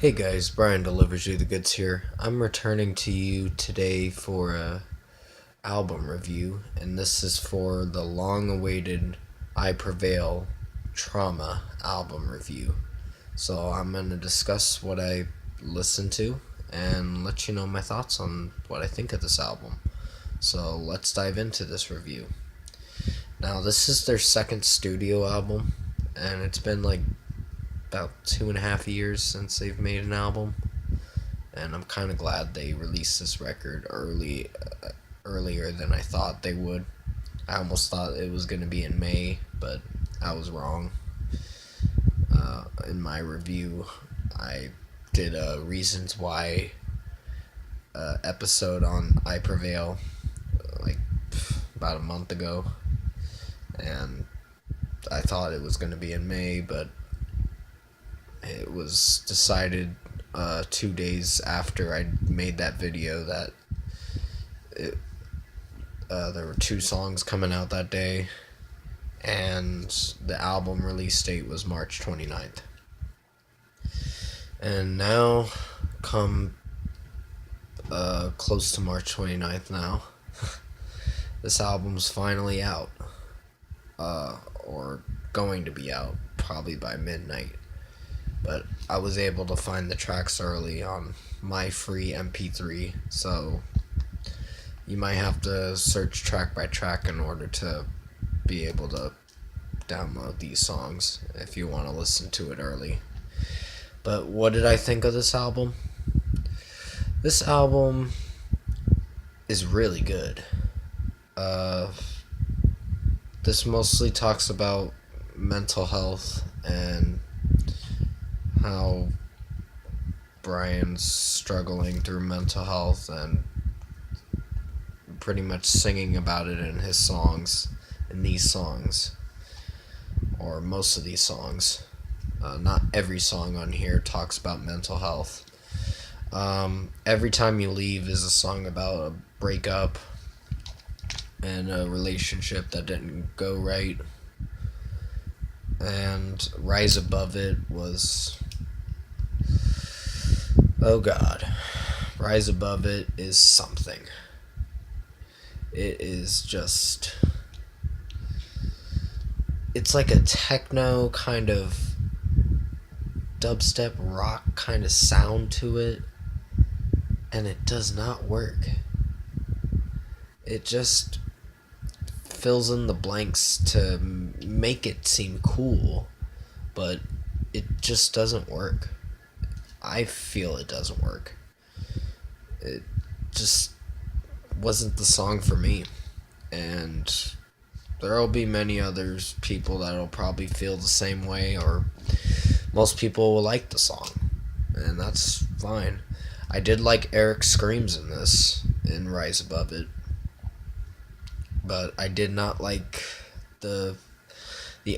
Hey guys, Brian delivers you the goods here. I'm returning to you today for a album review, and this is for the long-awaited I Prevail Trauma album review. So I'm going to discuss what I listened to and let you know my thoughts on what I think of this album. So let's dive into this review. Now, this is their second studio album, and it's been like about 2.5 years since they've made an album, and I'm kind of glad they released this record earlier than I thought they would. I almost thought it was going to be in May, but I was wrong. In my review, I did a reasons why episode on I Prevail like about a month ago, and I thought it was going to be in May, but it was decided 2 days after I made that video that there were two songs coming out that day, and the album release date was March 29th. And now, come close to March 29th now, this album's finally out, or going to be out probably by midnight. But I was able to find the tracks early on my free MP3, so you might have to search track by track in order to be able to download these songs if you want to listen to it early. But what did I think of this album? This album is really good. This mostly talks about mental health and how Brian's struggling through mental health and pretty much singing about it in his songs, in these songs, or most of these songs. Not every song on here talks about mental health. Every Time You Leave is a song about a breakup and a relationship that didn't go right. And Rise Above It was... oh god. Rise Above It is something. It is just... it's like a techno kind of dubstep rock kind of sound to it, and it does not work. It just fills in the blanks to make it seem cool, but it just doesn't work. I feel it doesn't work. It just wasn't the song for me, and there'll be many others people that'll probably feel the same way, or most people will like the song, and that's fine. I did like Eric's screams in this, in Rise Above It, but I did not like the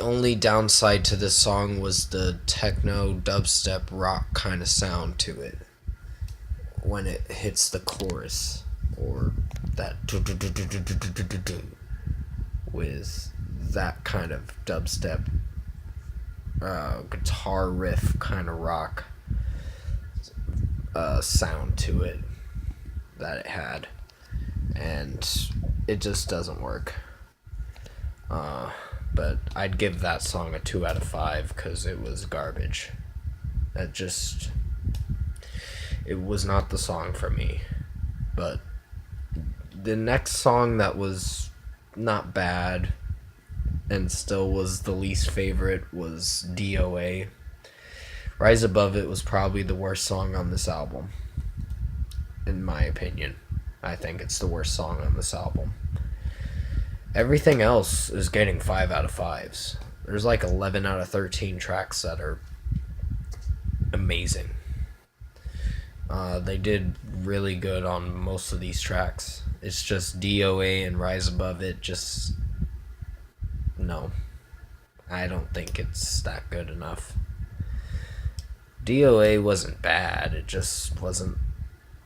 only downside to this song was the techno dubstep rock kind of sound to it when it hits the chorus, or that with that kind of dubstep guitar riff kind of rock sound to it that it had, and it just doesn't work. But I'd give that song a 2 out of 5 because it was garbage. It was not the song for me. But the next song that was not bad and still was the least favorite was DOA. Rise Above It was probably the worst song on this album, in my opinion. I think it's the worst song on this album. Everything else is getting 5 out of 5s. There's like 11 out of 13 tracks that are amazing. They did really good on most of these tracks. It's just DOA and Rise Above It, just... no. I don't think it's that good enough. DOA wasn't bad, it just wasn't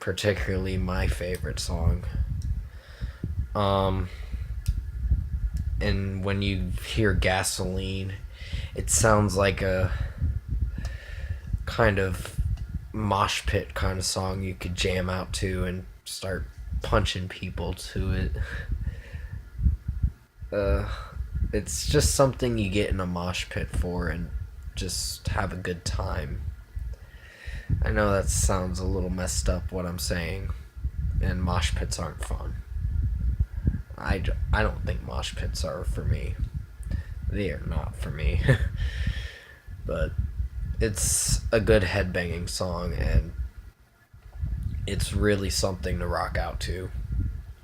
particularly my favorite song. And when you hear Gasoline, it sounds like a kind of mosh pit kind of song you could jam out to and start punching people to it. Uh, it's just something you get in a mosh pit for and just have a good time. I know that sounds a little messed up what I'm saying, and mosh pits aren't fun. I don't think mosh pits are for me. They are not for me. But it's a good headbanging song, and it's really something to rock out to.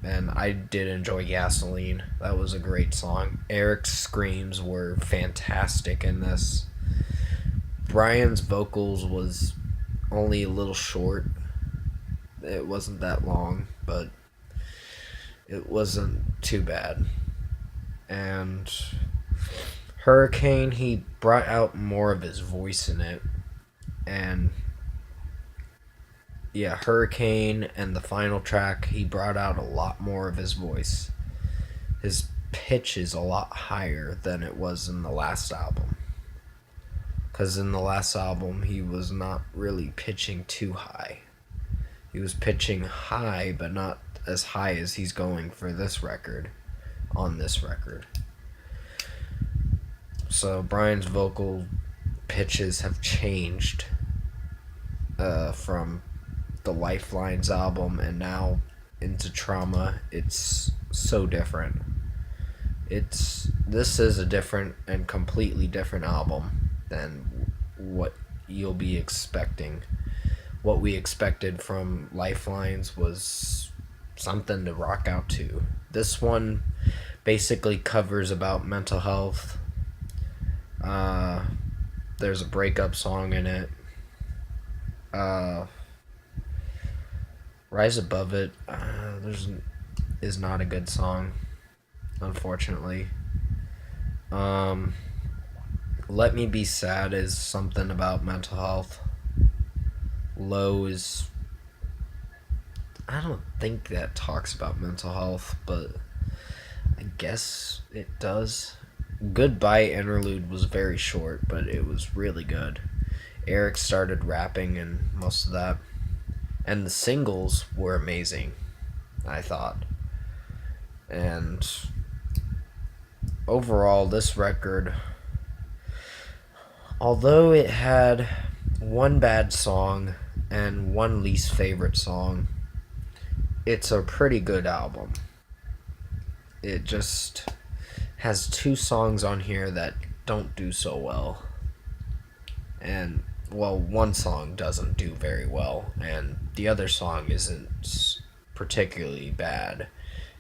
And I did enjoy Gasoline. That was a great song. Eric's screams were fantastic in this. Brian's vocals was only a little short. It wasn't that long, but it wasn't too bad. And Hurricane, he brought out more of his voice in it. And yeah, Hurricane and the final track, he brought out a lot more of his voice. His pitch is a lot higher than it was in the last album. Because in the last album, he was not really pitching too high. He was pitching high, but not as high as he's going for this record, on this record. So Brian's vocal pitches have changed from the Lifelines album and now into Trauma. It's so different. This is a different and completely different album than what you'll be expecting. What we expected from Lifelines was something to rock out to. This one basically covers about mental health. There's a breakup song in it. Rise Above It is not a good song, unfortunately. Let Me Be Sad is something about mental health. Low is, I don't think that talks about mental health, but I guess it does. Goodbye Interlude was very short, but it was really good. Eric started rapping and most of that. And the singles were amazing, I thought. And overall, this record, although it had one bad song and one least favorite song, it's a pretty good album. It just has two songs on here that don't do so well. And, well, one song doesn't do very well, and the other song isn't particularly bad.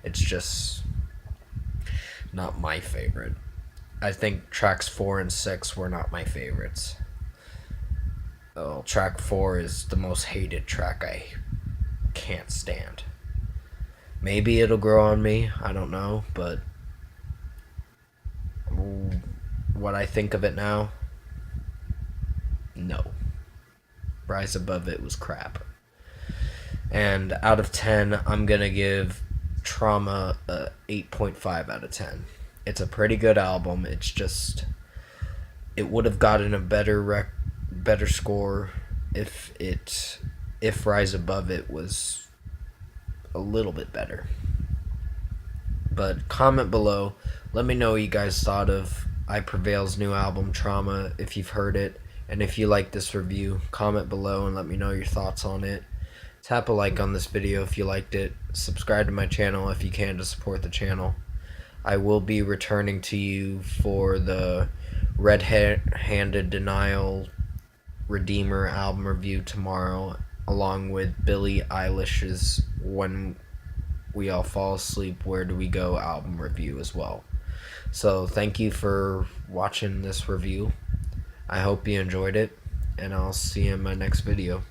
It's just not my favorite. I think tracks 4 and 6 were not my favorites. Oh, track 4 is the most hated track I can't stand. Maybe it'll grow on me, I don't know, but what I think of it now, no. Rise Above It was crap. And out of 10, I'm going to give Trauma a 8.5 out of 10. It's a pretty good album. It's just, it would have gotten a better score if Rise Above It was a little bit better. But comment below. Let me know what you guys thought of I Prevail's new album, Trauma, if you've heard it. And if you like this review, comment below and let me know your thoughts on it. Tap a like on this video if you liked it. Subscribe to my channel if you can to support the channel. I will be returning to you for the Red-Handed Denial Redeemer album review tomorrow, along with Billie Eilish's When We All Fall Asleep, Where Do We Go album review as well. So thank you for watching this review. I hope you enjoyed it, and I'll see you in my next video.